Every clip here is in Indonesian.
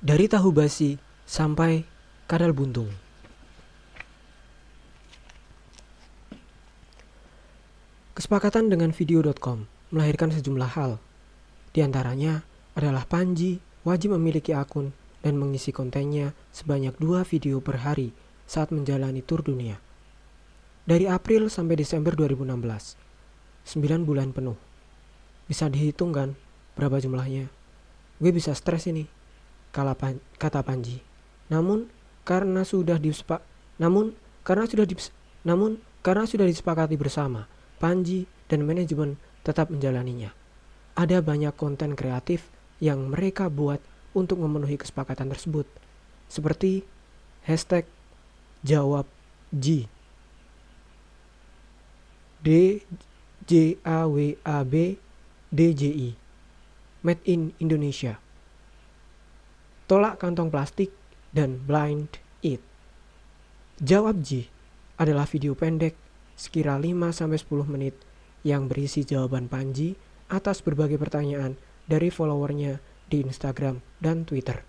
Dari tahu basi sampai kadal buntung. Kesepakatan dengan video.com melahirkan sejumlah hal. Di antaranya adalah Panji wajib memiliki akun dan mengisi kontennya sebanyak 2 video per hari saat menjalani tur dunia. Dari April sampai Desember 2016, 9 bulan penuh. Bisa dihitung kan berapa jumlahnya? Gue bisa stres ini, kata Panji. Namun karena sudah disepakati bersama, Panji dan manajemen tetap menjalaninya. Ada banyak konten kreatif yang mereka buat untuk memenuhi kesepakatan tersebut, seperti hashtag jawab G, DJAWAB Made in Indonesia, tolak kantong plastik, dan blind eat. Jawab G adalah video pendek sekira 5-10 menit yang berisi jawaban Panji atas berbagai pertanyaan dari followernya di Instagram dan Twitter.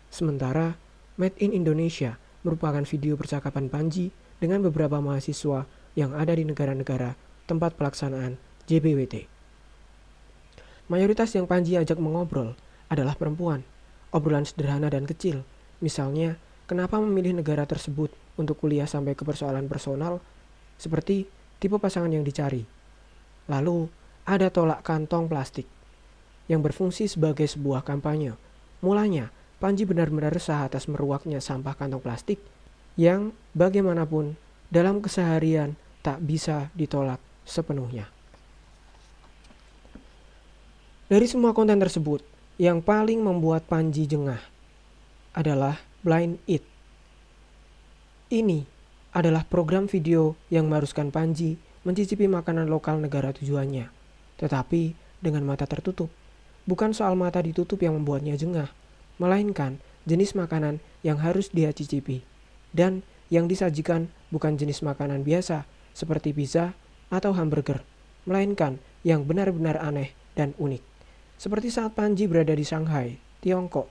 Sementara Made in Indonesia merupakan video percakapan Panji dengan beberapa mahasiswa yang ada di negara-negara tempat pelaksanaan JBWT. Mayoritas yang Panji ajak mengobrol adalah perempuan. Obrolan sederhana dan kecil, misalnya kenapa memilih negara tersebut untuk kuliah sampai ke persoalan personal seperti tipe pasangan yang dicari. Lalu ada tolak kantong plastik yang berfungsi sebagai sebuah kampanye. Mulanya Panji benar-benar resah atas meruaknya sampah kantong plastik yang bagaimanapun dalam keseharian tak bisa ditolak sepenuhnya. Dari semua konten tersebut, yang paling membuat Panji jengah adalah Blind Eat. Ini adalah program video yang mengharuskan Panji mencicipi makanan lokal negara tujuannya, tetapi dengan mata tertutup. Bukan soal mata ditutup yang membuatnya jengah, melainkan jenis makanan yang harus dia cicipi. Dan yang disajikan bukan jenis makanan biasa seperti pizza atau hamburger, melainkan yang benar-benar aneh dan unik. Seperti saat Panji berada di Shanghai, Tiongkok.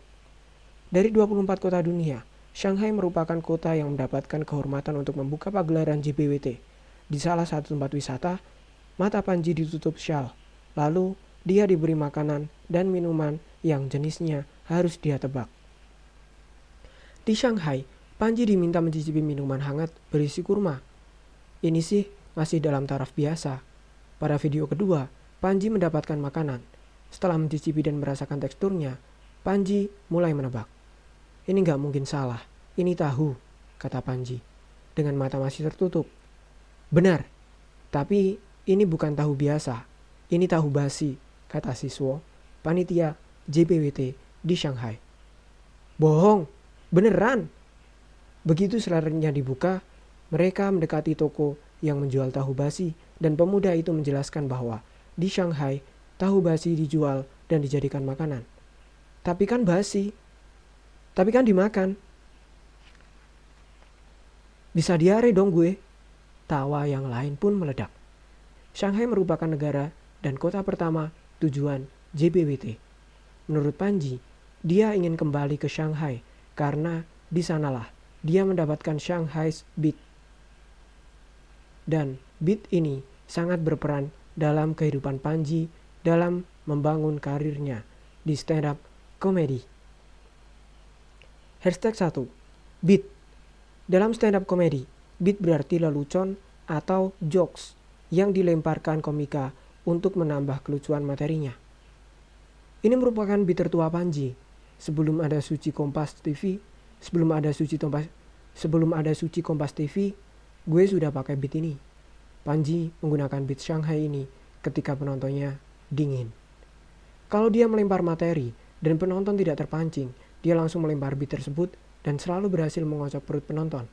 Dari 24 kota dunia, Shanghai merupakan kota yang mendapatkan kehormatan untuk membuka pagelaran JBWT. Di salah satu tempat wisata, mata Panji ditutup syal. Lalu, dia diberi makanan dan minuman yang jenisnya harus dia tebak. Di Shanghai, Panji diminta mencicipi minuman hangat berisi kurma. Ini sih masih dalam taraf biasa. Pada video kedua, Panji mendapatkan makanan. Setelah mencicipi dan merasakan teksturnya, Panji mulai menebak. Ini gak mungkin salah, ini tahu, kata Panji, dengan mata masih tertutup. Benar, tapi ini bukan tahu biasa, ini tahu basi, kata siswa, panitia JBWT di Shanghai. Bohong, beneran. Begitu selernya dibuka, mereka mendekati toko yang menjual tahu basi dan pemuda itu menjelaskan bahwa di Shanghai, tahu basi dijual dan dijadikan makanan. Tapi kan basi. Tapi kan dimakan. Bisa diare dong gue. Tawa yang lain pun meledak. Shanghai merupakan negara dan kota pertama tujuan JBWT. Menurut Panji, dia ingin kembali ke Shanghai karena di sanalah dia mendapatkan Shanghai's Beat. Dan beat ini sangat berperan dalam kehidupan Panji dalam membangun karirnya di stand-up comedy. Hashtag 1. Beat. Dalam stand-up comedy, beat berarti lelucon atau jokes yang dilemparkan komika untuk menambah kelucuan materinya. Ini merupakan beat tertua Panji. Sebelum ada Suci Kompas TV, gue sudah pakai beat ini. Panji menggunakan beat Shanghai ini ketika penontonnya dingin. Kalau dia melempar materi dan penonton tidak terpancing, dia langsung melempar beat tersebut dan selalu berhasil mengocok perut penonton.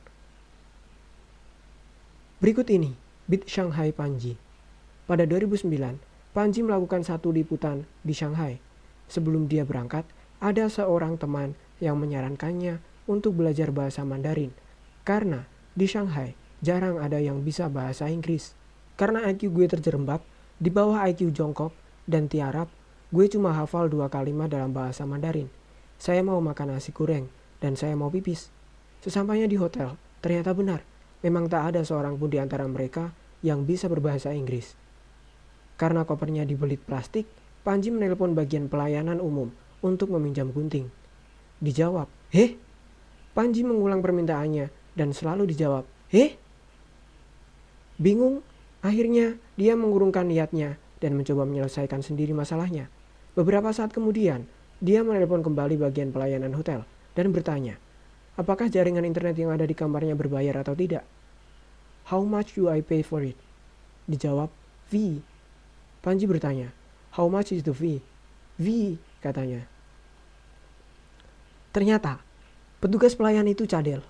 Berikut ini beat Shanghai Panji. Pada 2009, Panji melakukan satu liputan di Shanghai. Sebelum dia berangkat, ada seorang teman yang menyarankannya untuk belajar bahasa Mandarin karena di Shanghai jarang ada yang bisa bahasa Inggris. Karena IQ gue terjerembab di bawah IQ Jongkok dan Tiarap, gue cuma hafal 2 kalimat dalam bahasa Mandarin. Saya mau makan nasi goreng dan saya mau pipis. Sesampainya di hotel, ternyata benar. Memang tak ada seorang pun di antara mereka yang bisa berbahasa Inggris. Karena kopernya dibelit plastik, Panji menelpon bagian pelayanan umum untuk meminjam gunting. Dijawab, "Heh?" Panji mengulang permintaannya dan selalu dijawab, "Heh?" Bingung, akhirnya dia mengurungkan niatnya dan mencoba menyelesaikan sendiri masalahnya. Beberapa saat kemudian, dia menelpon kembali bagian pelayanan hotel dan bertanya, apakah jaringan internet yang ada di kamarnya berbayar atau tidak. "How much do I pay for it?" Dijawab, "V." Panji bertanya, "How much is the fee?" "V," katanya. Ternyata, petugas pelayan itu cadel.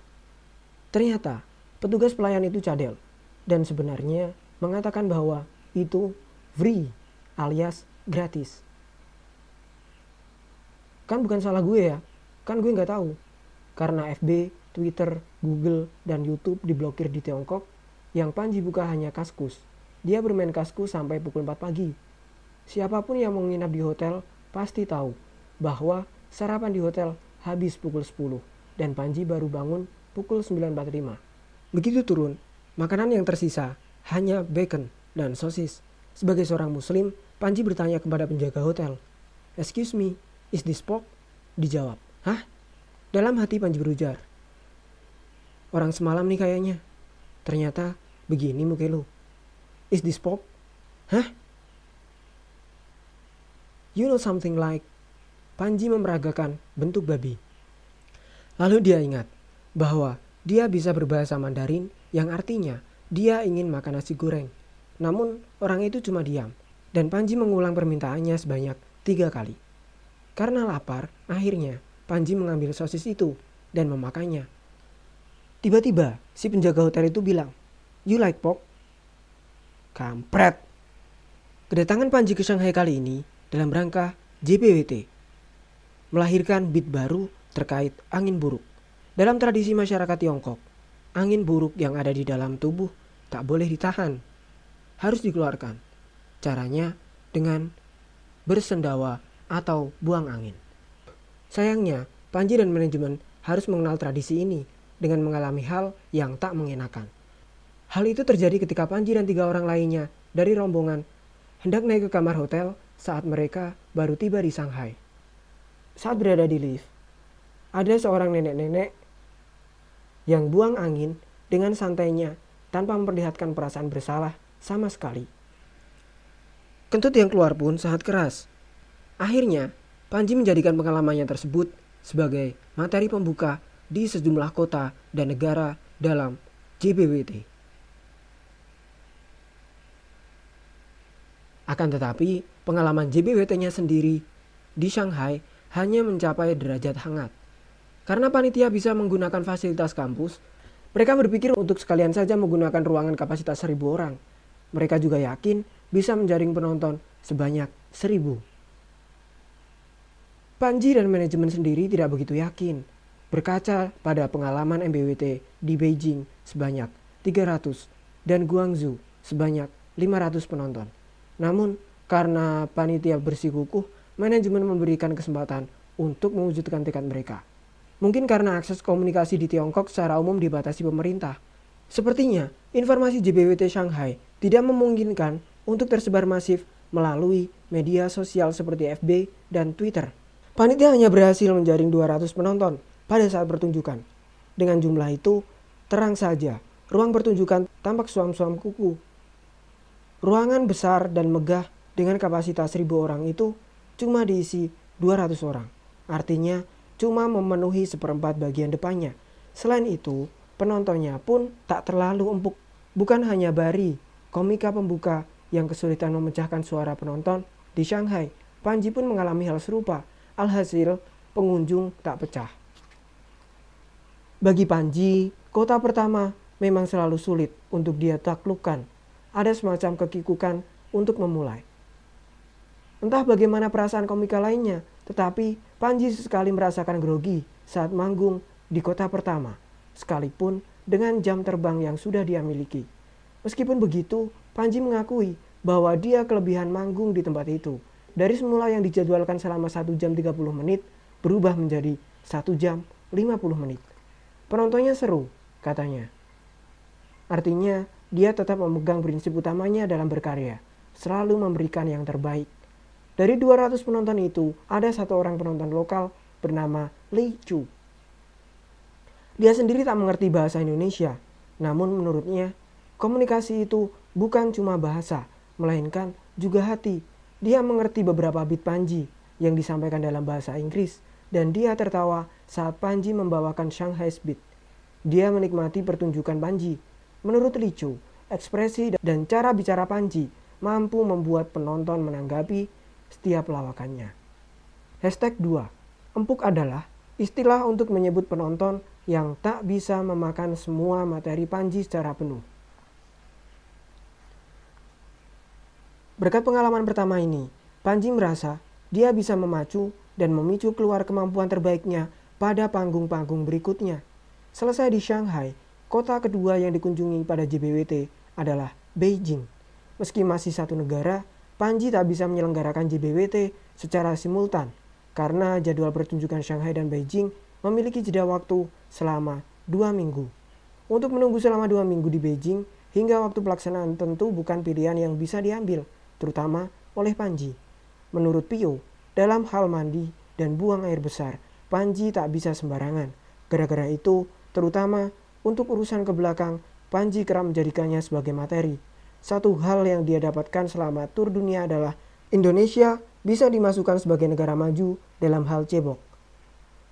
Dan sebenarnya mengatakan bahwa itu free alias gratis. Kan bukan salah gue ya, kan gue nggak tahu. Karena FB, Twitter, Google, dan YouTube diblokir di Tiongkok, yang Panji buka hanya Kaskus. Dia bermain Kaskus sampai pukul 4 pagi. Siapapun yang menginap di hotel pasti tahu bahwa sarapan di hotel habis pukul 10 dan Panji baru bangun pukul 9.45. Begitu turun, makanan yang tersisa hanya bacon dan sosis. Sebagai seorang muslim, Panji bertanya kepada penjaga hotel, "Excuse me, is this pork?" Dijawab, "Hah?" Dalam hati Panji berujar, "Orang semalam nih kayaknya." Ternyata begini muka lu. "Is this pork?" "Hah?" "You know something like." Panji memeragakan bentuk babi. Lalu dia ingat bahwa dia bisa berbahasa Mandarin yang artinya dia ingin makan nasi goreng. Namun orang itu cuma diam dan Panji mengulang permintaannya sebanyak 3 kali. Karena lapar, akhirnya Panji mengambil sosis itu dan memakannya. Tiba-tiba si penjaga hotel itu bilang, "You like pork?" Kampret. Kedatangan Panji ke Shanghai kali ini dalam rangka JBWT melahirkan beat baru terkait angin buruk. Dalam tradisi masyarakat Tiongkok, angin buruk yang ada di dalam tubuh tak boleh ditahan, harus dikeluarkan. Caranya dengan bersendawa atau buang angin. Sayangnya, Panji dan manajemen harus mengenal tradisi ini dengan mengalami hal yang tak mengenakan. Hal itu terjadi ketika Panji dan 3 orang lainnya dari rombongan hendak naik ke kamar hotel saat mereka baru tiba di Shanghai. Saat berada di lift, ada seorang nenek-nenek yang buang angin dengan santainya tanpa memperlihatkan perasaan bersalah sama sekali. Kentut yang keluar pun sangat keras. Akhirnya, Panji menjadikan pengalamannya tersebut sebagai materi pembuka di sejumlah kota dan negara dalam JBWT. Akan tetapi, pengalaman JBWT-nya sendiri di Shanghai hanya mencapai derajat hangat. Karena panitia bisa menggunakan fasilitas kampus, mereka berpikir untuk sekalian saja menggunakan ruangan kapasitas 1.000 orang. Mereka juga yakin bisa menjaring penonton sebanyak 1.000. Panji dan manajemen sendiri tidak begitu yakin. Berkaca pada pengalaman MBWT di Beijing sebanyak 300 dan Guangzhou sebanyak 500 penonton. Namun, karena panitia bersikukuh, manajemen memberikan kesempatan untuk mewujudkan tekad mereka. Mungkin karena akses komunikasi di Tiongkok secara umum dibatasi pemerintah. Sepertinya, informasi JBWT Shanghai tidak memungkinkan untuk tersebar masif melalui media sosial seperti FB dan Twitter. Panitia hanya berhasil menjaring 200 penonton pada saat pertunjukan. Dengan jumlah itu, terang saja, ruang pertunjukan tampak suam-suam kuku. Ruangan besar dan megah dengan kapasitas 1.000 orang itu cuma diisi 200 orang. Artinya cuma memenuhi 1/4 bagian depannya. Selain itu, penontonnya pun tak terlalu empuk. Bukan hanya Bari, komika pembuka yang kesulitan memecahkan suara penonton di Shanghai, Panji pun mengalami hal serupa. Alhasil, pengunjung tak pecah. Bagi Panji, kota pertama memang selalu sulit untuk dia taklukkan. Ada semacam kekikukan untuk memulai. Entah bagaimana perasaan komika lainnya, tetapi Panji sesekali merasakan grogi saat manggung di kota pertama, sekalipun dengan jam terbang yang sudah dia miliki. Meskipun begitu, Panji mengakui bahwa dia kelebihan manggung di tempat itu. Dari semula yang dijadwalkan selama 1 jam 30 menit, berubah menjadi 1 jam 50 menit. Penontonnya seru, katanya. Artinya, dia tetap memegang prinsip utamanya dalam berkarya, selalu memberikan yang terbaik. Dari 200 penonton itu, ada 1 orang penonton lokal bernama Lee Chu. Dia sendiri tak mengerti bahasa Indonesia, namun menurutnya, komunikasi itu bukan cuma bahasa, melainkan juga hati. Dia mengerti beberapa beat Panji yang disampaikan dalam bahasa Inggris, dan dia tertawa saat Panji membawakan Shanghai Beat. Dia menikmati pertunjukan Panji. Menurut Lee Chu, ekspresi dan cara bicara Panji mampu membuat penonton menanggapi setiap lawakannya. #2. Empuk adalah istilah untuk menyebut penonton yang tak bisa memakan semua materi Panji secara penuh. Berkat pengalaman pertama ini, Panji merasa dia bisa memacu dan memicu keluar kemampuan terbaiknya pada panggung-panggung berikutnya. Selesai di Shanghai, kota kedua yang dikunjungi pada JBWT adalah Beijing. Meski masih satu negara, Panji tak bisa menyelenggarakan JBWT secara simultan karena jadwal pertunjukan Shanghai dan Beijing memiliki jeda waktu selama 2 minggu. Untuk menunggu selama 2 minggu di Beijing hingga waktu pelaksanaan tentu bukan pilihan yang bisa diambil, terutama oleh Panji. Menurut Pio, dalam hal mandi dan buang air besar, Panji tak bisa sembarangan. Gara-gara itu, terutama untuk urusan ke belakang, Panji kerap menjadikannya sebagai materi. Satu hal yang dia dapatkan selama tur dunia adalah Indonesia bisa dimasukkan sebagai negara maju dalam hal cebok.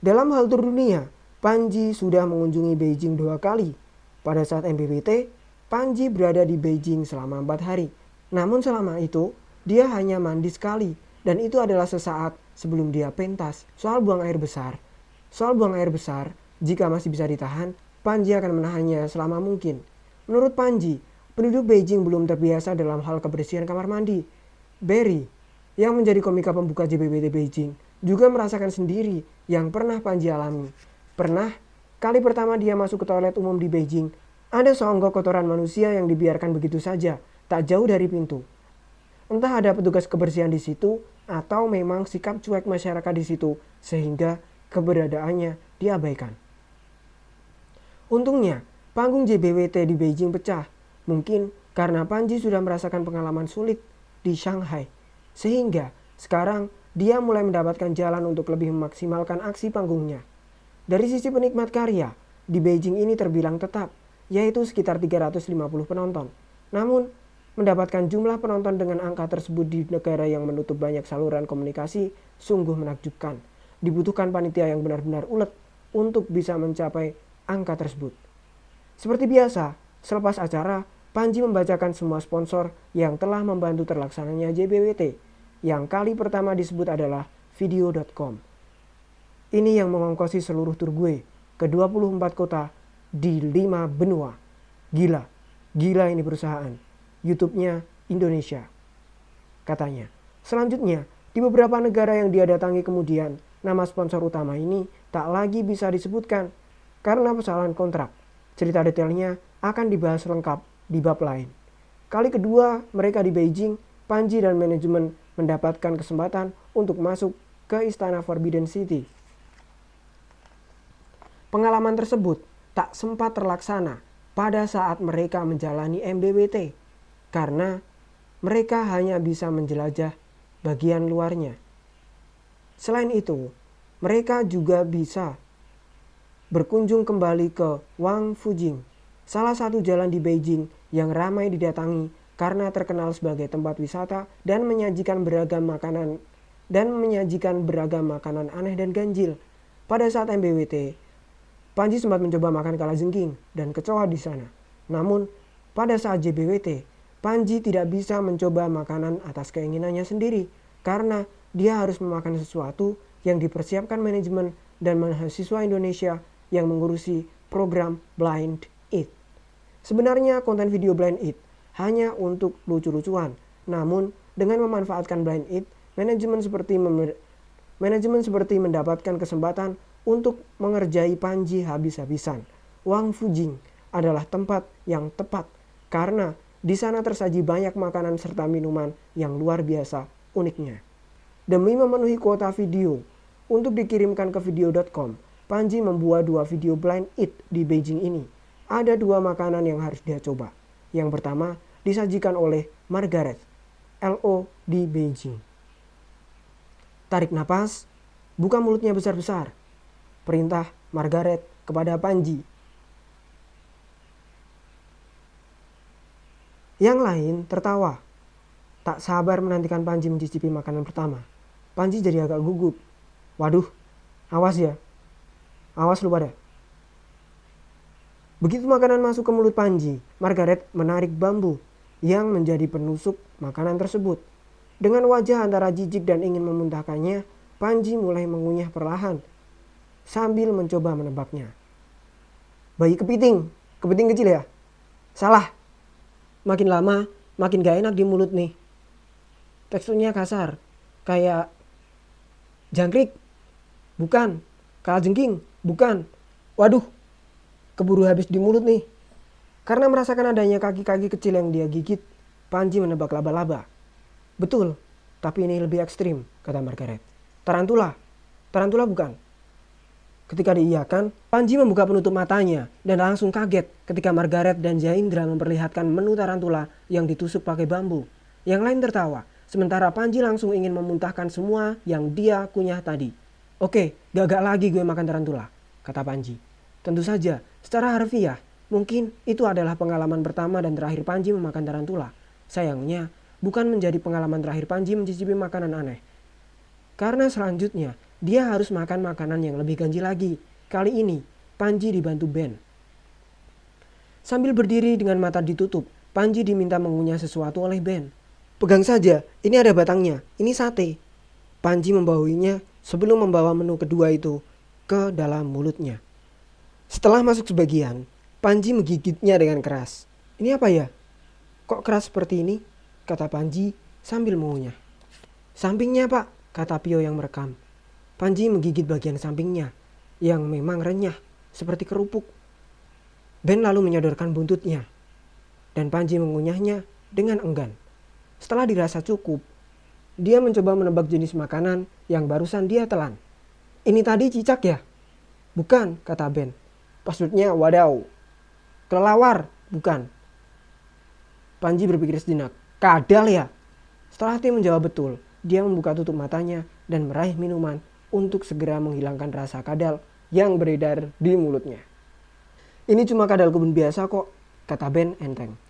Dalam hal tur dunia, Panji sudah mengunjungi Beijing 2 kali. Pada saat MBWT, Panji berada di Beijing selama 4 hari. Namun selama itu, dia hanya mandi sekali, dan itu adalah sesaat sebelum dia pentas. Soal buang air besar, jika masih bisa ditahan, Panji akan menahannya selama mungkin. Menurut Panji, penduduk Beijing belum terbiasa dalam hal kebersihan kamar mandi. Barry, yang menjadi komika pembuka JBWT Beijing, juga merasakan sendiri yang pernah Panji alami. Pernah, kali pertama dia masuk ke toilet umum di Beijing, ada seonggok kotoran manusia yang dibiarkan begitu saja, tak jauh dari pintu. Entah ada petugas kebersihan di situ, atau memang sikap cuek masyarakat di situ, sehingga keberadaannya diabaikan. Untungnya, panggung JBWT di Beijing pecah. Mungkin karena Panji sudah merasakan pengalaman sulit di Shanghai. Sehingga sekarang dia mulai mendapatkan jalan untuk lebih memaksimalkan aksi panggungnya. Dari sisi penikmat karya, di Beijing ini terbilang tetap, yaitu sekitar 350 penonton. Namun, mendapatkan jumlah penonton dengan angka tersebut di negara yang menutup banyak saluran komunikasi sungguh menakjubkan. Dibutuhkan panitia yang benar-benar ulet untuk bisa mencapai angka tersebut. Seperti biasa, selepas acara, Panji membacakan semua sponsor yang telah membantu terlaksananya JBWT. Yang kali pertama disebut adalah Video.com. Ini yang mengongkosi seluruh tur gue ke 24 kota di 5 benua. Gila ini perusahaan. YouTube-nya Indonesia, katanya. Selanjutnya, di beberapa negara yang dia datangi kemudian, nama sponsor utama ini tak lagi bisa disebutkan karena persoalan kontrak. Cerita detailnya akan dibahas lengkap di bab lain. Kali kedua mereka di Beijing, Panji dan manajemen mendapatkan kesempatan untuk masuk ke Istana Forbidden City. Pengalaman tersebut tak sempat terlaksana pada saat mereka menjalani MBWT karena mereka hanya bisa menjelajah bagian luarnya. Selain itu, mereka juga bisa berkunjung kembali ke Wang Fujing, salah satu jalan di Beijing yang ramai didatangi karena terkenal sebagai tempat wisata dan menyajikan beragam makanan aneh dan ganjil. Pada saat MBWT, Panji sempat mencoba makan kalajengking dan kecoa di sana. Namun, pada saat JBWT, Panji tidak bisa mencoba makanan atas keinginannya sendiri karena dia harus memakan sesuatu yang dipersiapkan manajemen dan mahasiswa Indonesia yang mengurusi program Blind Eat. Sebenarnya konten video Blind Eat hanya untuk lucu-lucuan, namun dengan memanfaatkan Blind Eat, manajemen seperti mendapatkan kesempatan untuk mengerjai Panji habis-habisan. Wang Fujing adalah tempat yang tepat karena di sana tersaji banyak makanan serta minuman yang luar biasa uniknya. Demi memenuhi kuota video, Untuk dikirimkan ke video.com, Panji membuat 2 video blind eat di Beijing ini. Ada 2 makanan yang harus dia coba. Yang pertama disajikan oleh Margaret, LO di Beijing. Tarik napas, buka mulutnya besar-besar. Perintah Margaret kepada Panji. Yang lain tertawa. Tak sabar menantikan Panji mencicipi makanan pertama. Panji jadi agak gugup. Waduh, awas ya. Awas lu pada. Begitu makanan masuk ke mulut Panji, Margaret menarik bambu yang menjadi penusuk makanan tersebut. Dengan wajah antara jijik dan ingin memuntahkannya, Panji mulai mengunyah perlahan sambil mencoba menebaknya. Bayi kepiting kecil ya? Salah. Makin lama makin gak enak di mulut nih. Teksturnya kasar, kayak jangkrik. Bukan. Kalajengking. Bukan. Waduh, keburu habis di mulut nih. Karena merasakan adanya kaki-kaki kecil yang dia gigit, Panji menebak laba-laba. Betul, tapi ini lebih ekstrim, kata Margaret. Tarantula. Tarantula bukan. Ketika diiyakan, Panji membuka penutup matanya dan langsung kaget ketika Margaret dan Jaindra memperlihatkan menu tarantula yang ditusuk pakai bambu. Yang lain tertawa, sementara Panji langsung ingin memuntahkan semua yang dia kunyah tadi. Oke, gagak lagi gue makan tarantula, kata Panji. Tentu saja, secara harfiah, mungkin itu adalah pengalaman pertama dan terakhir Panji memakan tarantula. Sayangnya, bukan menjadi pengalaman terakhir Panji mencicipi makanan aneh. Karena selanjutnya, dia harus makan makanan yang lebih ganjil lagi. Kali ini, Panji dibantu Ben. Sambil berdiri dengan mata ditutup, Panji diminta mengunyah sesuatu oleh Ben. Pegang saja, ini ada batangnya, ini sate. Panji membawahinya sebelum membawa menu kedua itu ke dalam mulutnya. Setelah masuk sebagian, Panji menggigitnya dengan keras. Ini apa ya? Kok keras seperti ini? Kata Panji sambil mengunyah. Sampingnya pak, kata Pio yang merekam. Panji menggigit bagian sampingnya yang memang renyah seperti kerupuk. Ben lalu menyodorkan buntutnya dan Panji mengunyahnya dengan enggan. Setelah dirasa cukup, dia mencoba menebak jenis makanan yang barusan dia telan. Ini tadi cicak ya? Bukan, kata Ben. Maksudnya wadaw. Kelelawar, bukan. Panji berpikir sejenak. Kadal ya? Setelah tim menjawab betul, dia membuka tutup matanya dan meraih minuman untuk segera menghilangkan rasa kadal yang beredar di mulutnya. Ini cuma kadal kebun biasa kok, kata Ben enteng.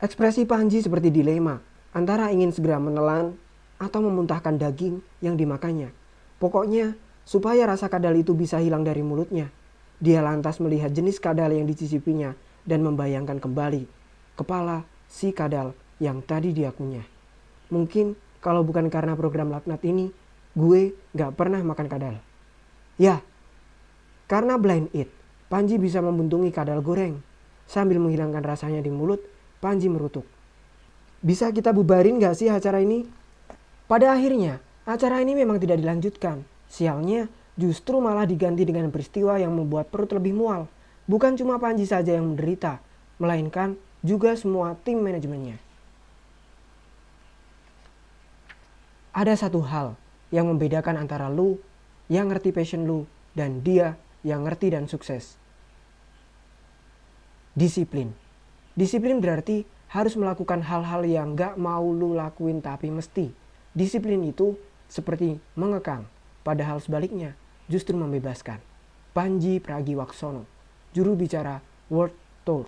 Ekspresi Panji seperti dilema antara ingin segera menelan atau memuntahkan daging yang dimakannya. Pokoknya, supaya rasa kadal itu bisa hilang dari mulutnya, dia lantas melihat jenis kadal yang dicicipinya dan membayangkan kembali kepala si kadal yang tadi dia kunyah. Mungkin kalau bukan karena program laknat ini, gue gak pernah makan kadal. Ya, karena blind eat, Panji bisa membuntungi kadal goreng. Sambil menghilangkan rasanya di mulut, Panji merutuk. Bisa kita bubarin gak sih acara ini? Pada akhirnya, acara ini memang tidak dilanjutkan. Sialnya, justru malah diganti dengan peristiwa yang membuat perut lebih mual. Bukan cuma Panji saja yang menderita, melainkan juga semua tim manajemennya. Ada satu hal yang membedakan antara lu yang ngerti passion lu dan dia yang ngerti dan sukses. Disiplin. Disiplin berarti harus melakukan hal-hal yang gak mau lu lakuin tapi mesti. Disiplin itu seperti mengekang, padahal sebaliknya justru membebaskan. Panji Pragiwaksono, juru bicara World Tour.